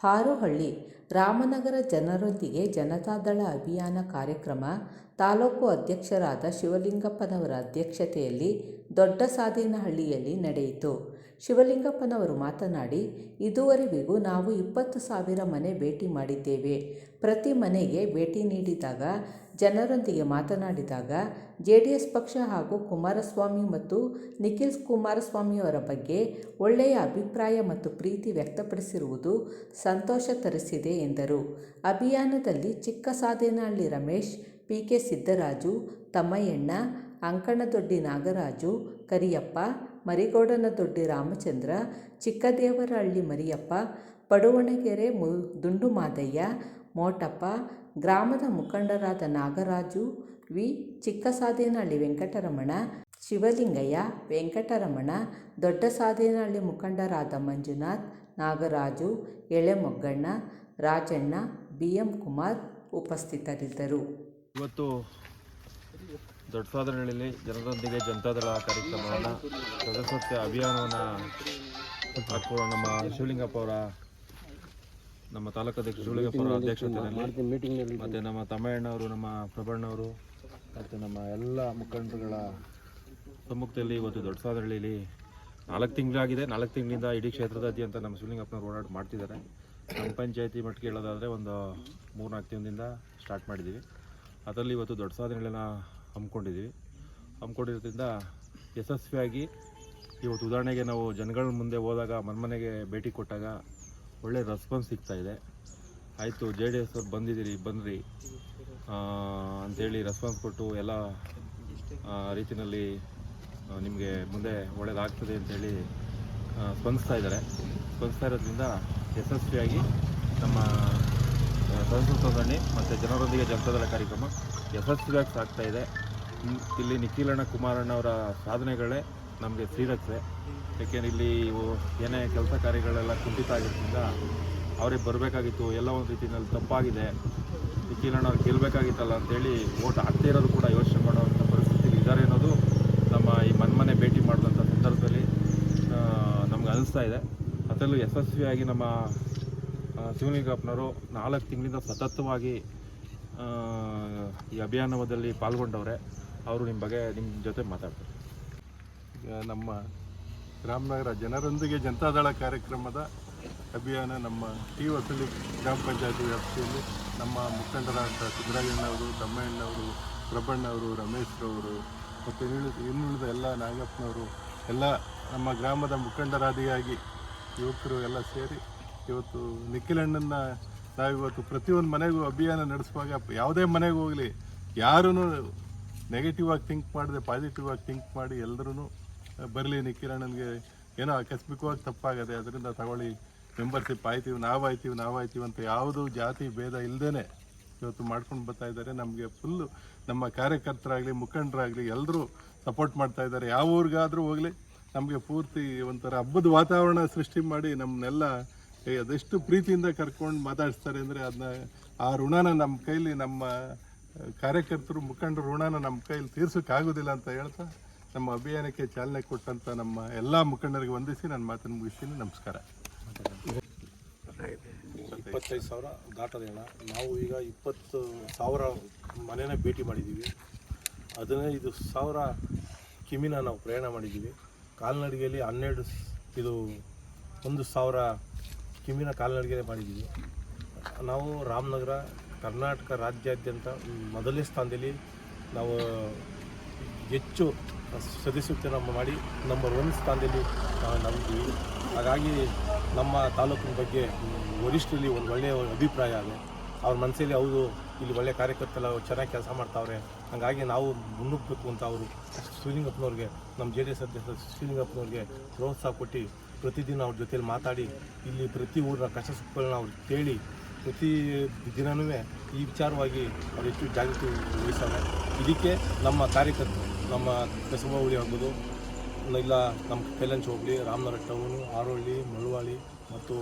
ಹಾರೋಹಳ್ಳಿ ರಾಮನಗರ ಜನರೊಂದಿಗೆ ಜನತಾದಳ ಅಭಿಯಾನ ಕಾರ್ಯಕ್ರಮ ತಾಲೂಕು ಅಧ್ಯಕ್ಷರಾದ ಶಿವಲಿಂಗಪ್ಪನವರ ಅಧ್ಯಕ್ಷತೆಯಲ್ಲಿ ದೊಡ್ಡಸಾದೇನಹಳ್ಳಿಯಲ್ಲಿ ನಡೆಯಿತು. ಶಿವಲಿಂಗಪ್ಪನವರು ಮಾತನಾಡಿ, ಇದುವರೆವಿಗೂ ನಾವು 20,000 ಮನೆ ಭೇಟಿ ಮಾಡಿದ್ದೇವೆ. ಪ್ರತಿ ಮನೆಗೆ ಭೇಟಿ ನೀಡಿದಾಗ, ಜನರೊಂದಿಗೆ ಮಾತನಾಡಿದಾಗ JDS ಪಕ್ಷ ಹಾಗೂ ಕುಮಾರಸ್ವಾಮಿ ಮತ್ತು ನಿಖಿಲ್ ಕುಮಾರಸ್ವಾಮಿಯವರ ಬಗ್ಗೆ ಒಳ್ಳೆಯ ಅಭಿಪ್ರಾಯ ಮತ್ತು ಪ್ರೀತಿ ವ್ಯಕ್ತಪಡಿಸಿರುವುದು ಸಂತೋಷ ತರಿಸಿದೆ ಎಂದರು. ಅಭಿಯಾನದಲ್ಲಿ ಚಿಕ್ಕಸಾದೇನಹಳ್ಳಿ ರಮೇಶ್, PK ಸಿದ್ದರಾಜು, ತಮ್ಮಯ್ಯಣ್ಣ, ಅಂಕಣದೊಡ್ಡಿ ನಾಗರಾಜು, ಕರಿಯಪ್ಪ, ಮರಿಗೌಡನದೊಡ್ಡಿ ರಾಮಚಂದ್ರ, ಚಿಕ್ಕದೇವರಹಳ್ಳಿ ಮರಿಯಪ್ಪ, ಪಡುವಣಗೆರೆ ದುಂಡುಮಾದಯ್ಯ, ಮೋಟಪ್ಪ, ಗ್ರಾಮದ ಮುಖಂಡರಾದ ನಾಗರಾಜು ವಿ, ಚಿಕ್ಕಸಾದೇನಹಳ್ಳಿ ವೆಂಕಟರಮಣ, ಶಿವಲಿಂಗಯ್ಯ, ವೆಂಕಟರಮಣ, ದೊಡ್ಡಸಾದೇನಹಳ್ಳಿ ಮುಖಂಡರಾದ ಮಂಜುನಾಥ್, ನಾಗರಾಜು, ಎಳೆಮೊಗ್ಗಣ್ಣ, ರಾಜಣ್ಣ, BM ಕುಮಾರ್ ಉಪಸ್ಥಿತರಿದ್ದರು. ಇವತ್ತು ದೊಡ್ಡಸಾದೇನಹಳ್ಳಿಯಲ್ಲಿ ಜನರೊಂದಿಗೆ ಜನತಾದಳ ಕಾರ್ಯಕ್ರಮವನ್ನು ಸದಸ್ಯತ್ವ ಅಭಿಯಾನವನ್ನು ನಮ್ಮ ಶಿವಲಿಂಗಪ್ಪ ಅವರ ನಮ್ಮ ತಾಲೂಕಾಧ್ಯಕ್ಷ ಶಿವಲಿಂಗಪ್ಪ ಅವರ ಅಧ್ಯಕ್ಷತೆಯಲ್ಲಿ ಮತ್ತು ನಮ್ಮ ತಮ್ಮಯ್ಯಣ್ಣವರು, ನಮ್ಮ ಪ್ರಭಣ್ಣವರು ಮತ್ತು ನಮ್ಮ ಎಲ್ಲ ಮುಖಂಡರುಗಳ ಸಮ್ಮುಖದಲ್ಲಿ ಇವತ್ತು ದೊಡ್ಡಸಾದೇನಹಳ್ಳಿಯಲ್ಲಿ 4 ತಿಂಗಳಾಗಿದೆ. 4 ತಿಂಗಳಿಂದ ಇಡೀ ಕ್ಷೇತ್ರದಾದ್ಯಂತ ನಮ್ಮ ಶಿವಲಿಂಗಪ್ಪನವರು ಓಡಾಟ ಮಾಡ್ತಿದ್ದಾರೆ. ನಮ್ಮ ಪಂಚಾಯತಿ ಮಟ್ಟಿಗೆ ಹೇಳೋದಾದರೆ ಒಂದು 3-4 ದಿನದಿಂದ ಸ್ಟಾರ್ಟ್ ಮಾಡಿದ್ದೀವಿ. ಅದರಲ್ಲಿ ಇವತ್ತು ದೊಡ್ಡಸಾದೇನಹಳ್ಳಿನ ಹಮ್ಮಿಕೊಂಡಿರೋದ್ರಿಂದ ಯಶಸ್ವಿಯಾಗಿ ಇವತ್ತು ಉದಾಹರಣೆಗೆ ನಾವು ಜನಗಳ ಮುಂದೆ ಹೋದಾಗ ಮನೆಗೆ ಭೇಟಿ ಕೊಟ್ಟಾಗ ಒಳ್ಳೆ ರೆಸ್ಪಾನ್ಸ್ ಸಿಗ್ತಾಯಿದೆ. ಆಯಿತು JDS ಅವ್ರು ಬನ್ನಿರಿ ಅಂಥೇಳಿ ರೆಸ್ಪಾನ್ಸ್ ಕೊಟ್ಟು ಎಲ್ಲ ರೀತಿಯಲ್ಲಿ ನಿಮಗೆ ಮುಂದೆ ಒಳ್ಳೆಯದಾಗ್ತದೆ ಅಂಥೇಳಿ ಸ್ಪಂದಿಸ್ತಾ ಇರೋದ್ರಿಂದ ಯಶಸ್ವಿಯಾಗಿ ನಮ್ಮ ಸದಸ್ಯತ್ವದಲ್ಲಿ ಮತ್ತು ಜನರೊಂದಿಗೆ ಜನತಾದಳ ಕಾರ್ಯಕ್ರಮ ಯಶಸ್ವಿಯಾಗಿ ಸಾಗ್ತಾಯಿದೆ. ಇಲ್ಲಿ ನಿಖಿಲಣ್ಣ ಕುಮಾರಣ್ಣವರ ಸಾಧನೆಗಳೇ ನಮಗೆ ಶ್ರೀರಕ್ಷೆ. ಏಕೆಂದರೆ ಇಲ್ಲಿ ಏನೇ ಕೆಲಸ ಕಾರ್ಯಗಳೆಲ್ಲ ಕುಂಠಿತ ಆಗಿರೋದ್ರಿಂದ ಅವರೇ ಬರಬೇಕಾಗಿತ್ತು. ಎಲ್ಲ ಒಂದು ರೀತಿಯಲ್ಲಿ ತಪ್ಪಾಗಿದೆ, ನಿಖಿಲಣ್ಣವ್ರು ಗೆಲ್ಲಬೇಕಾಗಿತ್ತಲ್ಲ ಅಂಥೇಳಿ ಓಟ್ ಆಗ್ತಾ ಇರೋದು ಕೂಡ ಯೋಚನೆ ಮಾಡುವಂಥ ಪರಿಸ್ಥಿತಿ ಇದ್ದಾರೆ ಅನ್ನೋದು ನಮ್ಮ ಈ ಮನೆ ಭೇಟಿ ಮಾಡಿದಂಥ ಸಂದರ್ಭದಲ್ಲಿ ನಮ್ಗೆ ಅನಿಸ್ತಾ ಇದೆ. ಅದರಲ್ಲೂ ಯಶಸ್ವಿಯಾಗಿ ನಮ್ಮ ಶಿವಲಿಂಗಪ್ಪನವರು 4 ತಿಂಗಳಿಂದ ಸತತವಾಗಿ ಈ ಅಭಿಯಾನದಲ್ಲಿ ಪಾಲ್ಗೊಂಡವ್ರೆ. ಅವರು ನಿಮ್ಮ ಜೊತೆ ಮಾತಾಡ್ತಾರೆ. ಈಗ ನಮ್ಮ ರಾಮನಗರ ಜನರೊಂದಿಗೆ ಜನತಾದಳ ಕಾರ್ಯಕ್ರಮದ ಅಭಿಯಾನ ನಮ್ಮ ಹೊಸಳ್ಳಿ ಗ್ರಾಮ ಪಂಚಾಯತಿ ವ್ಯಾಪ್ತಿಯಲ್ಲಿ ನಮ್ಮ ಮುಖಂಡರಾದ ಸಿದ್ದರಾಜಣ್ಣವರು, ತಮ್ಮಯ್ಯಣ್ಣವರು, ಪ್ರಭಣ್ಣವರು, ರಮೇಶ್ರವರು ಮತ್ತು ಇನ್ನುಳಿದ ಎಲ್ಲ ನಾಗಪ್ಪನವರು ಎಲ್ಲ ನಮ್ಮ ಗ್ರಾಮದ ಮುಖಂಡರಾದಿಯಾಗಿ ಯುವಕರು ಎಲ್ಲ ಸೇರಿ ಇವತ್ತು ನಿಖಿಲಣ್ಣನ ನಾವಿವತ್ತು ಪ್ರತಿಯೊಂದು ಮನೆಗೂ ಅಭಿಯಾನ ನಡೆಸುವಾಗ ಯಾವುದೇ ಮನೆಗೆ ಹೋಗಲಿ ಯಾರೂ ನೆಗೆಟಿವ್ ಆಗಿ ಥಿಂಕ್ ಮಾಡದೆ ಪಾಸಿಟಿವ್ ಆಗಿ ಥಿಂಕ್ ಮಾಡಿ ಎಲ್ಲರೂ ಬರಲಿ, ನಿಖಿಲಣ್ಣನಿಗೆ ಏನೋ ಆಕಸ್ಮಿಕವಾಗಿ ತಪ್ಪಾಗದೆ ಅದರಿಂದ ತಗೊಳ್ಳಿ, ಮೆಂಬರ್ಶಿಪ್ ನಾವಾಯ್ತೀವಿ ಅಂತ ಯಾವುದೂ ಜಾತಿ ಭೇದ ಇಲ್ಲದೇ ಇವತ್ತು ಮಾಡ್ಕೊಂಡು ಬರ್ತಾ ಇದ್ದಾರೆ. ನಮಗೆ ಫುಲ್ಲು ನಮ್ಮ ಕಾರ್ಯಕರ್ತರಾಗಲಿ ಮುಖಂಡರಾಗಲಿ ಎಲ್ಲರೂ ಸಪೋರ್ಟ್ ಮಾಡ್ತಾ ಇದ್ದಾರೆ. ಯಾವ ಊರಿಗಾದರೂ ಹೋಗಲಿ ನಮಗೆ ಪೂರ್ತಿ ಒಂಥರ ಹಬ್ಬದ ವಾತಾವರಣ ಸೃಷ್ಟಿ ಮಾಡಿ ನಮ್ಮನ್ನೆಲ್ಲ ಅದೆಷ್ಟು ಪ್ರೀತಿಯಿಂದ ಕರ್ಕೊಂಡು ಮಾತಾಡಿಸ್ತಾರೆ ಅಂದರೆ ಆ ಋಣನ ನಮ್ಮ ಕೈಲಿ, ನಮ್ಮ ಕಾರ್ಯಕರ್ತರು ಮುಖಂಡರು ಋಣನ ನಮ್ಮ ಕೈಲಿ ತೀರ್ಸೋಕ್ಕಾಗೋದಿಲ್ಲ ಅಂತ ಹೇಳ್ತಾ ನಮ್ಮ ಅಭಿಯಾನಕ್ಕೆ ಚಾಲನೆ ಕೊಟ್ಟಂಥ ನಮ್ಮ ಎಲ್ಲ ಮುಖಂಡರಿಗೆ ವಂದಿಸಿ ನನ್ನ ಮಾತನ್ನು ಮುಗಿಸ್ತೀನಿ. ನಮಸ್ಕಾರ. 25,000 ದಾಟೋದೇನ ನಾವು ಈಗ 20,000 ಮನೆನ ಭೇಟಿ ಮಾಡಿದ್ದೀವಿ. 15,000 ಕಿಮಿನ ನಾವು ಪ್ರಯಾಣ ಮಾಡಿದ್ದೀವಿ. ಕಾಲ್ನಡಿಗೆಯಲ್ಲಿ 1,000 ಕಿಮಿನ ಕಾಲ್ನಡಿಗೆ ಮಾಡಿದ್ದೀವಿ. ನಾವು ರಾಮನಗರ ಕರ್ನಾಟಕ ರಾಜ್ಯಾದ್ಯಂತ ಮೊದಲನೇ ಸ್ಥಾನದಲ್ಲಿ ನಾವು ಹೆಚ್ಚು ಸದಸ್ಯತ್ವ ಮಾಡಿ ನಂಬರ್ 1 ಸ್ಥಾನದಲ್ಲಿ ನಾವು ನಂಬಿದ್ದೀವಿ. ಹಾಗಾಗಿ ನಮ್ಮ ತಾಲೂಕಿನ ಬಗ್ಗೆ ವರಿಷ್ಠರಲ್ಲಿ ಒಂದು ಒಳ್ಳೆಯ ಅಭಿಪ್ರಾಯ ಇದೆ. ಅವ್ರ ಮನಸ್ಸಲ್ಲಿ ಹೌದು ಇಲ್ಲಿ ಒಳ್ಳೆಯ ಕಾರ್ಯಕರ್ತರೆಲ್ಲ ಚೆನ್ನಾಗಿ ಕೆಲಸ ಮಾಡ್ತಾವ್ರೆ, ಹಾಗಾಗಿ ನಾವು ಮುನ್ನುಗ್ಗಬೇಕು ಅಂತ ಅವರು ಶಿವಲಿಂಗಪ್ಪನವ್ರಿಗೆ, ನಮ್ಮ JDS ಅಧ್ಯಕ್ಷ ಶಿವಲಿಂಗಪ್ಪನವ್ರಿಗೆ ಪ್ರೋತ್ಸಾಹ ಕೊಟ್ಟು ಪ್ರತಿದಿನ ಅವ್ರ ಜೊತೆಲಿ ಮಾತಾಡಿ ಇಲ್ಲಿ ಪ್ರತಿ ಊರಿನ ಕಷ್ಟ ಸುಖಗಳನ್ನ ಅವ್ರು ಕೇಳಿ ಪ್ರತಿ ದಿನವೂ ಈ ವಿಚಾರವಾಗಿ ಅವ್ರು ಹೆಚ್ಚು ಜಾಗೃತಿ ವಹಿಸ್ತಾರೆ. ಇದಕ್ಕೆ ನಮ್ಮ ಕಾರ್ಯಕರ್ತರು, ನಮ್ಮ ಕಸಬ ಹೋಬಳಿ ಆಗ್ಬೋದು, ಇಲ್ಲ ನಮ್ಮ ಕೈಲಂಚ ಹೋಬಳಿ, ರಾಮನಗರ ಟೌನು, ಹಾರೋಹಳ್ಳಿ, ಮಳವಳ್ಳಿ ಮತ್ತು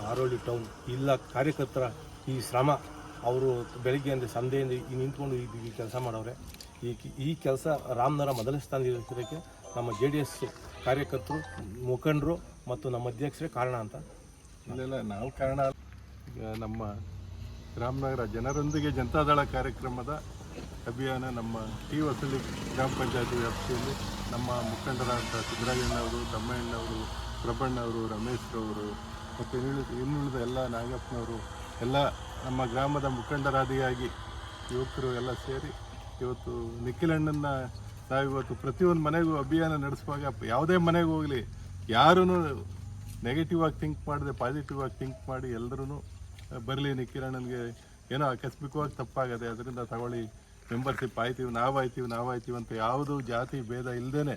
ಹಾರೋಹಳ್ಳಿ ಟೌನ್ ಇಲ್ಲ ಕಾರ್ಯಕರ್ತರ ಈ ಶ್ರಮ, ಅವರು ಬೆಳಗ್ಗೆ ಅಂದರೆ ಸಂಧೆಯಿಂದ ನಿಂತ್ಕೊಂಡು ಈ ಕೆಲಸ ಮಾಡವ್ರೆ. ಈ ಕೆಲಸ ರಾಮನಗರ ಮೊದಲ ಸ್ಥಾನದಲ್ಲಿರೋದಕ್ಕೆ ನಮ್ಮ JDS ಕಾರ್ಯಕರ್ತರು, ಮುಖಂಡರು ಮತ್ತು ನಮ್ಮ ಅಧ್ಯಕ್ಷರೇ ಕಾರಣ ಅಂತ. ಇಲ್ಲೆಲ್ಲ ನಾವು ಕಾರಣ ನಮ್ಮ ರಾಮನಗರ ಜನರೊಂದಿಗೆ ಜನತಾದಳ ಕಾರ್ಯಕ್ರಮದ ಅಭಿಯಾನ ನಮ್ಮ ಟಿ ಹೊಸಳ್ಳಿ ಗ್ರಾಮ ಪಂಚಾಯತಿ ವ್ಯಾಪ್ತಿಯಲ್ಲಿ ನಮ್ಮ ಮುಖಂಡರಾದ ಸಿದ್ದರಾಜಣ್ಣವರು, ತಮ್ಮಣ್ಣವರು, ಪ್ರಭಣ್ಣವರು, ರಮೇಶ್ರವರು ಮತ್ತು ಇನ್ನುಳಿದ ಎಲ್ಲ ನಾಗಪ್ಪನವರು ಎಲ್ಲ ನಮ್ಮ ಗ್ರಾಮದ ಮುಖಂಡರಾದಿಯಾಗಿ ಯುವಕರು ಎಲ್ಲ ಸೇರಿ ಇವತ್ತು ನಿಖಿಲಣ್ಣನ ನಾವಿವತ್ತು ಪ್ರತಿಯೊಂದು ಮನೆಗೂ ಅಭಿಯಾನ ನಡೆಸುವಾಗ ಯಾವುದೇ ಮನೆಗೆ ಹೋಗಲಿ ಯಾರೂ ನೆಗೆಟಿವ್ ಆಗಿ ಥಿಂಕ್ ಮಾಡದೆ ಪಾಸಿಟಿವ್ ಆಗಿ ಥಿಂಕ್ ಮಾಡಿ ಎಲ್ಲರೂ ಬರಲಿ, ನಿಖಿಲಣ್ಣನಿಗೆ ಏನೋ ಆಕಸ್ಮಿಕವಾಗಿ ತಪ್ಪಾಗದೆ ಅದರಿಂದ ತಗೊಳ್ಳಿ, ಮೆಂಬರ್ಶಿಪ್ ಆಯ್ತೀವಿ ನಾವಾಯ್ತೀವಿ ಅಂತ ಯಾವುದೂ ಜಾತಿ ಭೇದ ಇಲ್ಲದೇ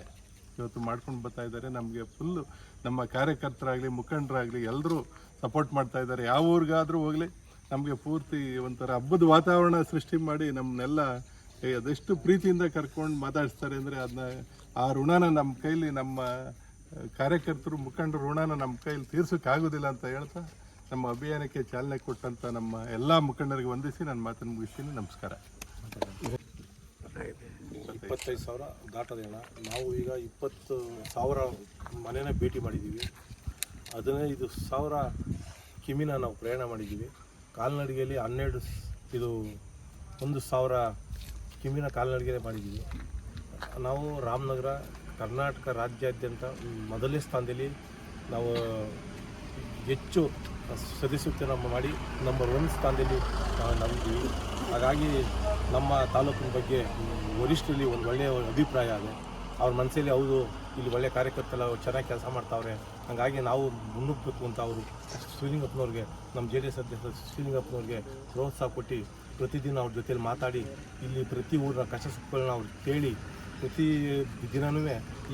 ಇವತ್ತು ಮಾಡ್ಕೊಂಡು ಬರ್ತಾ ಇದ್ದಾರೆ. ನಮಗೆ ಫುಲ್ಲು ನಮ್ಮ ಕಾರ್ಯಕರ್ತರಾಗಲಿ ಮುಖಂಡರಾಗಲಿ ಎಲ್ಲರೂ ಸಪೋರ್ಟ್ ಮಾಡ್ತಾ ಇದ್ದಾರೆ. ಯಾವ ಊರಿಗಾದರೂ ಹೋಗಲಿ ನಮಗೆ ಪೂರ್ತಿ ಒಂಥರ ಹಬ್ಬದ ವಾತಾವರಣ ಸೃಷ್ಟಿ ಮಾಡಿ ನಮ್ಮನ್ನೆಲ್ಲ ಅದೆಷ್ಟು ಪ್ರೀತಿಯಿಂದ ಕರ್ಕೊಂಡು ಮಾತಾಡಿಸ್ತಾರೆ ಅಂದರೆ ಅದನ್ನ ಆ ಋಣನ ನಮ್ಮ ಕೈಲಿ ನಮ್ಮ ಕಾರ್ಯಕರ್ತರು ಮುಖಂಡರು ಋಣನ ನಮ್ಮ ಕೈಲಿ ತೀರ್ಸೋಕ್ಕಾಗೋದಿಲ್ಲ ಅಂತ ಹೇಳ್ತಾ ನಮ್ಮ ಅಭಿಯಾನಕ್ಕೆ ಚಾಲನೆ ಕೊಟ್ಟಂಥ ನಮ್ಮ ಎಲ್ಲ ಮುಖಂಡರಿಗೆ ವಂದಿಸಿ ನನ್ನ ಮಾತನ್ನು ಮುಗಿಸ್ತೀನಿ. ನಮಸ್ಕಾರ. 25,000 ದಾಟೋದೇಣ. ನಾವು ಈಗ 20,000 ಮನೆನ ಭೇಟಿ ಮಾಡಿದ್ದೀವಿ. 15,000 ಕಿಮಿನ ನಾವು ಪ್ರಯಾಣ ಮಾಡಿದ್ದೀವಿ. ಕಾಲ್ನಡಿಗೆಯಲ್ಲಿ 1,000 ಕಿಮಿನ ಕಾಲ್ನಡಿಗೆ ಮಾಡಿದ್ದೀವಿ. ನಾವು ರಾಮನಗರ ಕರ್ನಾಟಕ ರಾಜ್ಯಾದ್ಯಂತ ಮೊದಲನೇ ಸ್ಥಾನದಲ್ಲಿ ನಾವು ಹೆಚ್ಚು ಸದಸ್ಯತ್ವ ಮಾಡಿ ನಂಬರ್ 1 ಸ್ಥಾನದಲ್ಲಿ ನಂಬಿದ್ದೀವಿ. ಹಾಗಾಗಿ ನಮ್ಮ ತಾಲೂಕಿನ ಬಗ್ಗೆ ವರಿಷ್ಠರಲ್ಲಿ ಒಂದು ಒಳ್ಳೆಯ ಅಭಿಪ್ರಾಯ ಇದೆ. ಅವ್ರ ಮನಸ್ಸಲ್ಲಿ ಹೌದು ಇಲ್ಲಿ ಒಳ್ಳೆಯ ಕಾರ್ಯಕರ್ತರೆಲ್ಲ ಚೆನ್ನಾಗಿ ಕೆಲಸ ಮಾಡ್ತಾವ್ರೆ, ಹಾಗಾಗಿ ನಾವು ಮುನ್ನುಗ್ಗಬೇಕು ಅಂತ ಅವರು ಶ್ರೀಲಿಂಗಪ್ಪನವ್ರಿಗೆ, ನಮ್ಮ JDS ಅಧ್ಯಕ್ಷ ಶ್ರೀಲಿಂಗಪ್ಪನವ್ರಿಗೆ ಪ್ರೋತ್ಸಾಹ ಕೊಟ್ಟು ಪ್ರತಿದಿನ ಅವ್ರ ಜೊತೆಲಿ ಮಾತಾಡಿ ಇಲ್ಲಿ ಪ್ರತಿ ಊರಿನ ಕಷ್ಟ ಸುಖಗಳನ್ನ ಅವ್ರು ಕೇಳಿ ಪ್ರತಿ ದಿನವೂ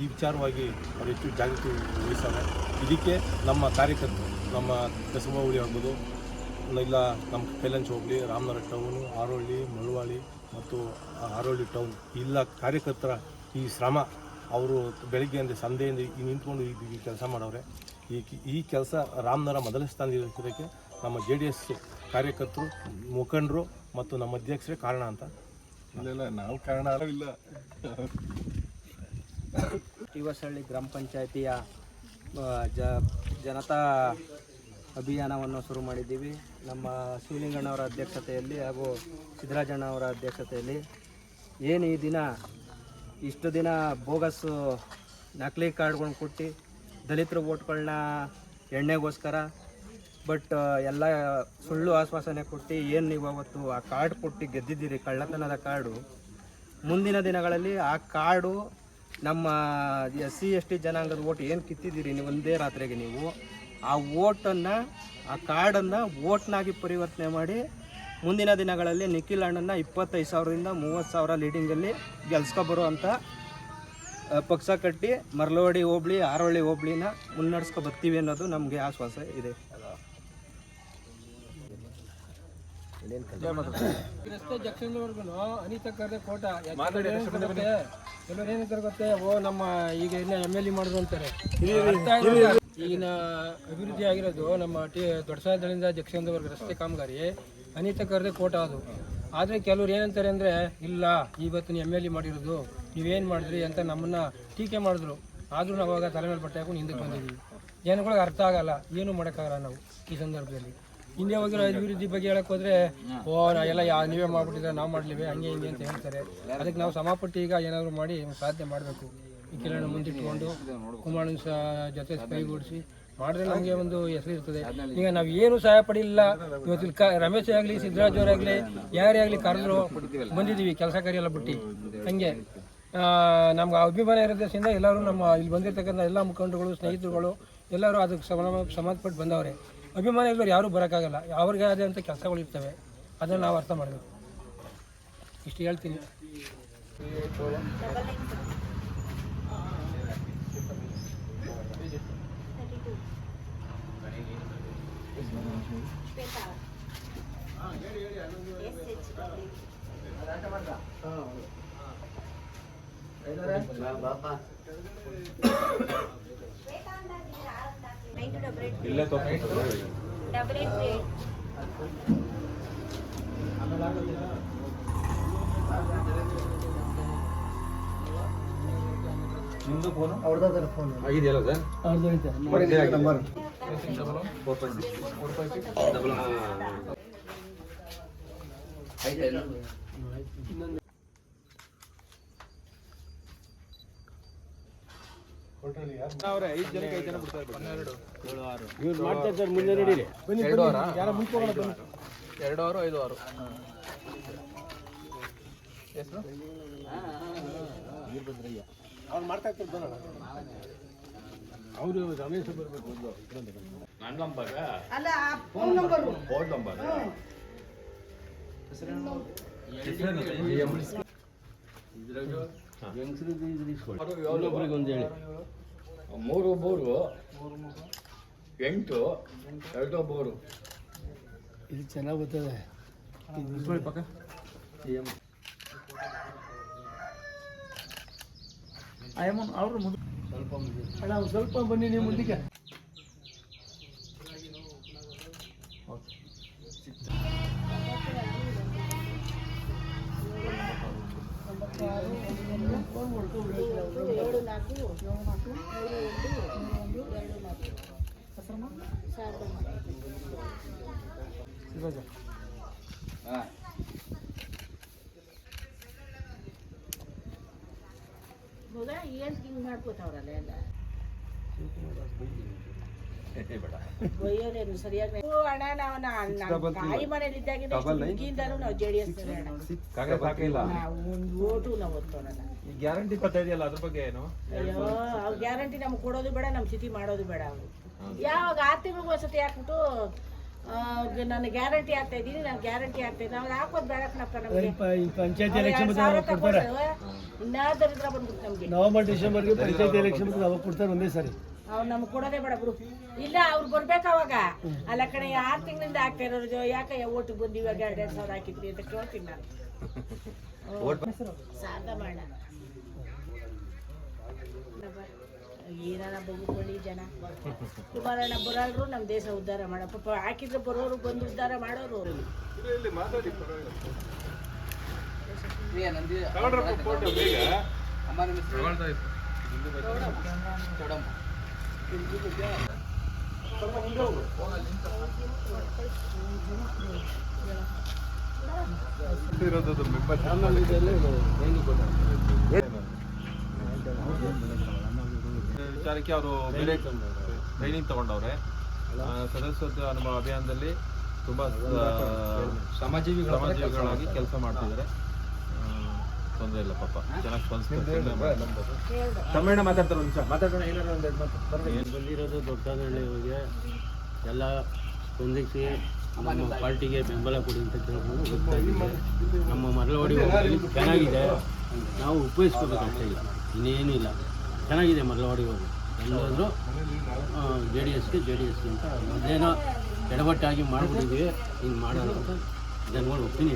ಈ ವಿಚಾರವಾಗಿ ಅವ್ರು ಹೆಚ್ಚು ಜಾಗೃತಿ ವಹಿಸ್ತಾರೆ. ಇದಕ್ಕೆ ನಮ್ಮ ಕಾರ್ಯಕರ್ತರು, ನಮ್ಮ ಕಸಬಾ ಹೋಬಳಿ ಆಗ್ಬೋದು, ಇಲ್ಲ ನಮ್ಮ ಕೈಲಂಚ ಹೋಬಳಿ, ರಾಮನಗರ ಟೌನು, ಹಾರೋಹಳ್ಳಿ, ಮಳವಳ್ಳಿ ಮತ್ತು ಹಾರೋಹಳ್ಳಿ ಟೌನ್ ಇಲ್ಲ ಕಾರ್ಯಕರ್ತರ ಈ ಶ್ರಮ, ಅವರು ಬೆಳಗ್ಗೆ ಅಂದರೆ ಸಂಧೆಯಿಂದ ನಿಂತ್ಕೊಂಡು ಈ ಕೆಲಸ ಮಾಡವ್ರೆ. ಈ ಕೆಲಸ ರಾಮನಗರ ಮೊದಲ ಸ್ಥಾನದಲ್ಲಿರೋದಕ್ಕೆ ನಮ್ಮ JDS ಕಾರ್ಯಕರ್ತರು, ಮುಖಂಡರು ಮತ್ತು ನಮ್ಮ ಅಧ್ಯಕ್ಷರೇ ಕಾರಣ ಅಂತ. ಇಲ್ಲ ನಾವು ಕಾರಣ ಇಲ್ಲ. ಟಿ ಹೊಸಳ್ಳಿ ಗ್ರಾಮ ಪಂಚಾಯಿತಿಯ ಜನತಾ ಅಭಿಯಾನವನ್ನು ಶುರು ಮಾಡಿದ್ದೀವಿ. ನಮ್ಮ ಶಿವಲಿಂಗಣ್ಣವರ ಅಧ್ಯಕ್ಷತೆಯಲ್ಲಿ ಹಾಗೂ ಸಿದ್ದರಾಜಣ್ಣವರ ಅಧ್ಯಕ್ಷತೆಯಲ್ಲಿ. ಏನು ಈ ದಿನ ಇಷ್ಟು ದಿನ ಬೋಗಸ್ ನಕಲಿ ಕಾರ್ಡ್ಗಳನ್ನ ಕೊಟ್ಟು ದಲಿತರ ಓಟ್ಗಳನ್ನ ಎಣ್ಣೆಗೋಸ್ಕರ ಎಲ್ಲ ಸುಳ್ಳು ಆಶ್ವಾಸನೆ ಕೊಟ್ಟು ಏನು ನೀವು ಅವತ್ತು ಆ ಕಾರ್ಡ್ ಕೊಟ್ಟು ಗೆದ್ದಿದ್ದೀರಿ, ಕಳ್ಳತನದ ಕಾರ್ಡು. ಮುಂದಿನ ದಿನಗಳಲ್ಲಿ ಆ ಕಾರ್ಡು ನಮ್ಮ SC ST ಜನಾಂಗದ ಓಟ್ ಏನು ಕಿತ್ತಿದ್ದೀರಿ ನೀವು ಒಂದೇ ರಾತ್ರಿಗೆ, ನೀವು ಆ ಓಟನ್ನು, ಆ ಕಾರ್ಡನ್ನು ಓಟ್ನಾಗಿ ಪರಿವರ್ತನೆ ಮಾಡಿ ಮುಂದಿನ ದಿನಗಳಲ್ಲಿ ನಿಖಿಲ್ ಅಣ್ಣನ 25,000ರಿಂದ 30,000 ಲೀಡಿಂಗಲ್ಲಿ ಗೆಲ್ಸ್ಕೊಬರೋ ಅಂತ ಪಕ್ಷ ಕಟ್ಟಿ ಮರಳವಾಡಿ ಹೋಬಳಿ, ಹಾರೋಹಳ್ಳಿ ಹೋಬಳಿನ ಮುನ್ನಡೆಸ್ಕೊ ಬರ್ತೀವಿ ಅನ್ನೋದು ನಮಗೆ ಆಶ್ವಾಸ ಇದೆ. ರಸ್ತೆ ಜಕ್ಷನ್ವರೆಗೂ ಅನಿತಾ ಕರ್ದೆ ಕೋಟ ಎಲ್ಲರೂ ಏನಂತಾರೆ ಗೊತ್ತೇ, ನಮ್ಮ ಈಗ ಇನ್ನ MLE ಮಾಡಿದ್ರು ಅಂತಾರೆ. ಈಗಿನ ಅಭಿವೃದ್ಧಿ ಆಗಿರೋದು ನಮ್ಮ ದೊಡ್ಡಸಾದಳಿಂದ ಜಕ್ಷನ್ವರೆಗೂ ರಸ್ತೆ ಕಾಮಗಾರಿ ಅನಿತಾ ಕರ್ದೆ ಕೋಟ ಅದು. ಆದರೆ ಕೆಲವ್ರು ಏನಂತಾರೆ ಅಂದರೆ, ಇಲ್ಲ ಇವತ್ತು ನೀವು MLE ಮಾಡಿರೋದು ನೀವೇನು ಮಾಡಿದ್ರಿ ಅಂತ ನಮ್ಮನ್ನು ಟೀಕೆ ಮಾಡಿದ್ರು. ಆದರೂ ನಾವು ಅವಾಗ ತಲೆ ಮೇಲೆ ಬಟ್ಟೆ ಹಾಕೊಂಡು ಹಿಂದಕ್ಕೆ ಬಂದಿದ್ದೀವಿ. ಜನಗಳಿಗೆ ಅರ್ಥ ಆಗಲ್ಲ, ಏನೂ ಮಾಡೋಕ್ಕಾಗಲ್ಲ ನಾವು ಈ ಸಂದರ್ಭದಲ್ಲಿ. ಹಿಂದೆ ಹೋಗಿರೋ ಅಭಿವೃದ್ಧಿ ಬಗ್ಗೆ ಹೇಳಕ್ಕೆ ಹೋದರೆ, ಎಲ್ಲ ನೀವೇ ಮಾಡಿಬಿಟ್ಟಿದ್ರೆ ನಾವು ಮಾಡಲಿವೆ ಹಂಗೆ ಹಿಂಗೆ ಅಂತ ಹೇಳ್ತಾರೆ. ಅದಕ್ಕೆ ನಾವು ಸಮಪಟ್ಟು ಈಗ ಏನಾದರೂ ಮಾಡಿ ಸಾಧನೆ ಮಾಡಬೇಕು. ಈ ಕೆಲವನ್ನ ಮುಂದಿಟ್ಕೊಂಡು ಕುಮಾರನ ಜೊತೆ ಕೈಗೂಡಿಸಿ ಮಾಡಿದ್ರೆ ನಮಗೆ ಒಂದು ಹೆಸರು ಇರ್ತದೆ. ಈಗ ನಾವು ಏನು ಸಹಾಯ ಪಡಿಲ್ಲ. ಇವತ್ತು ರಮೇಶ್ ಆಗಲಿ, ಸಿದ್ದರಾಜ್ ಅವರಾಗಲಿ, ಯಾರೇ ಆಗಲಿ ಕರೆದ್ರು ಬಂದಿದ್ದೀವಿ, ಕೆಲಸ ಕಾರ್ಯ ಎಲ್ಲ ಬಿಟ್ಟು. ಹಂಗೆ ನಮ್ಗೆ ಅಭಿಮಾನ ಇರೋದ್ರಿಂದ ಎಲ್ಲರೂ ನಮ್ಮ ಇಲ್ಲಿ ಬಂದಿರ್ತಕ್ಕಂಥ ಎಲ್ಲ ಮುಖಂಡರುಗಳು, ಸ್ನೇಹಿತರುಗಳು ಎಲ್ಲರೂ ಅದಕ್ಕೆ ಸಂಬಂಧಪಟ್ಟು ಬಂದವರೆ. ಅಭಿಮಾನ ಇಲ್ಲವ್ರು ಯಾರೂ ಬರೋಕ್ಕಾಗಲ್ಲ. ಅವ್ರಿಗೆ ಆದಂಥ ಕೆಲಸಗಳು ಇರ್ತವೆ, ಅದನ್ನು ನಾವು ಅರ್ಥ ಮಾಡಬೇಕು. ಇಷ್ಟು ಹೇಳ್ತೀನಿ. ನಿಮ್ದು ಫೋನ್ ಅವ್ರದ್ದು ಫೋನ್ ಆಗಿದೆಯಲ್ಲ ಸರ್? ಇವ್ರು ಮಾಡ್ತಾರೆ ಸರ್, ಮುಂದೆ ನಡೀರಿ. 2 ವಾರ 2 ವಾರ 5 ವಾರ ಹೆಸರು ಅವ್ರು ಮಾಡ್ತಾ ಇರ್ತಾರೆ ಬರೋಣ. ಅವರು ರಮೇಶ್ ಬರಬೇಕು ಒಂದು ಹೇಳಿ. 3 8 2 3 ಇದು ಚೆನ್ನಾಗಿ ಬರ್ತದೆ. ಸ್ವಲ್ಪ ಬನ್ನಿ ನೀವು ಮುಂದಕ್ಕೆ. ಏನು ಹಿಂಗೆ ಮಾಡ್ಕೋತಾವ್ರಲ್ಲ ಎಲ್ಲ ಬೈಯೋದೇನು ಸರಿಯಾಗಿ ಅಣ್ಣ ನಾವು ತಾಯಿ ಮನೇಲಿ ಇದ್ದಾಗಿಂದಲೂ ನಾವು JDS ಒಂದು ಓಟು ನಾವು ಓದ್ತೋಣಲ್ಲ. ಗ್ಯಾರಂಟಿ ಬರ್ತಾ ಇದೆಯಲ್ಲ ಅದ್ರ ಬಗ್ಗೆ ಏನು? ಅಯ್ಯೋ ಅವ್ರು ಗ್ಯಾರಂಟಿ ನಮ್ಗೆ ಕೊಡೋದು ಬೇಡ, ನಮ್ಮ ಸ್ಥಿತಿ ಮಾಡೋದು ಬೇಡ. ಅವರು ಯಾವಾಗ 6 ತಿಂಗಳಿಗೆ ಒಂದ್ಸತಿ ಹಾಕ್ಬಿಟ್ಟು ನಾನು ಗ್ಯಾರಂಟಿ ಆಗ್ತಾ ಇದ್ದೀನಿ, ನಾನು ಗ್ಯಾರಂಟಿ ಆಗ್ತಾ ಇದ್ದೀನಿ, ಅವ್ರು ಹಾಕೋದು ಬೇಡಪ್ಪ ನಮಗೆ. ಪಂಚಾಯತಿ ಎಲೆಕ್ಷನ್ ಇನ್ನಾದರಿದ್ರ ಬಂದ್ಬಿಟ್ಟು ನಮಗೆ ನವೆಂಬರ್ ಡಿಸೆಂಬರ್ಗೆ ಪಂಚಾಯತಿ ಎಲೆಕ್ಷನ್ ಅವಾಗ ಕೊಡ್ತಾರೆ ಒಂದೇ ಸಾರಿ. ಅವ್ರು ನಮ್ಗೆ ಕೊಡೋದೇ ಬೇಡ ಬಿಡು. ಇಲ್ಲ ಅವ್ರು ಬರ್ಬೇಕು ಅವಾಗ. ಅಲ್ಲ ಕಡೆ 6 ತಿಂಗಳಿಂದ ಆಗ್ತಾ ಇರೋರು ಯಾಕೆ ಓಟಿಗೆ ಬಂದು ಇವಾಗ 2,000 ಹಾಕಿದ್ರಿ ಅಂತ ಕೇಳ್ತೀನಿ ನಾನು. ಸಾಧ ಮಾಡ ಏನಾರ ಬಗ್ಕೊಳ್ಳಿ ಜನ. ಕುಮಾರಣ್ಣ ಬರಲ್ರು ನಮ್ಮ ದೇಶ ಉದ್ಧಾರ ಮಾಡ. ಪಾಪ ಹಾಕಿದ್ರೆ ಬರೋರು ಬಂದು ಉದ್ಧಾರ ಮಾಡೋರು. ವಿಚಾರಕ್ಕೆ ಅವರು ಬೇರೆ ಟ್ರೈನಿಂಗ್ ತಗೊಂಡವ್ರೆ. ಸದಸ್ಯತ್ವ ನಮ್ಮ ಅಭಿಯಾನದಲ್ಲಿ ತುಂಬಾ ಶ್ರಮಜೀವಿಗಳಾಗಿ ಕೆಲಸ ಮಾಡ್ತಿದ್ದಾರೆ. ತೊಂದರೆ ಇಲ್ಲ, ಪಾಪ ಚೆನ್ನಾಗಿ ಸ್ಪಂದಿಸ್ತಾರೆ. ತಮಿಳ್ನ ಮಾತಾಡ್ತಾರೆ, ಒಂದು ನಿಮಿಷ ಮಾತಾಡೋಣ. ಏನಾದ್ರು ಒಂದೆರಡು ಮಾತು ಬಂದಿರೋದು ದೊಡ್ಡಹಳ್ಳಿಗೆ ಎಲ್ಲ ಸ್ಪಂದಿಸಿ ನಮ್ಮ ಪಾರ್ಟಿಗೆ ಬೆಂಬಲ ಕೊಡಿ ಅಂತ ಕೇಳ್ಕೊಂಡು ಹೋಗ್ತಾ ಇದ್ದೀವಿ. ನಮ್ಮ ಮರಳವಾಡಿ ಚೆನ್ನಾಗಿದೆ, ನಾವು ಉಪಯೋಗಿಸ್ಕೋಬೇಕಷ್ಟೇ, ಇನ್ನೇನು ಇಲ್ಲ. ಚೆನ್ನಾಗಿದೆ ಮರಳವಾಡಿ ಹೋಗಿ ಎಲ್ಲರೂ JDSಗೆ ಅಂತ ಮೊದಲೇನೋ ಎಡವಟ್ಟಾಗಿ ಮಾಡಿಬಿಟ್ಟಿದ್ವಿ, ಹಿಂಗೆ ಮಾಡೋಣ ಅಂತ ಜನಗಳು ಒಪ್ಪಿನಿ.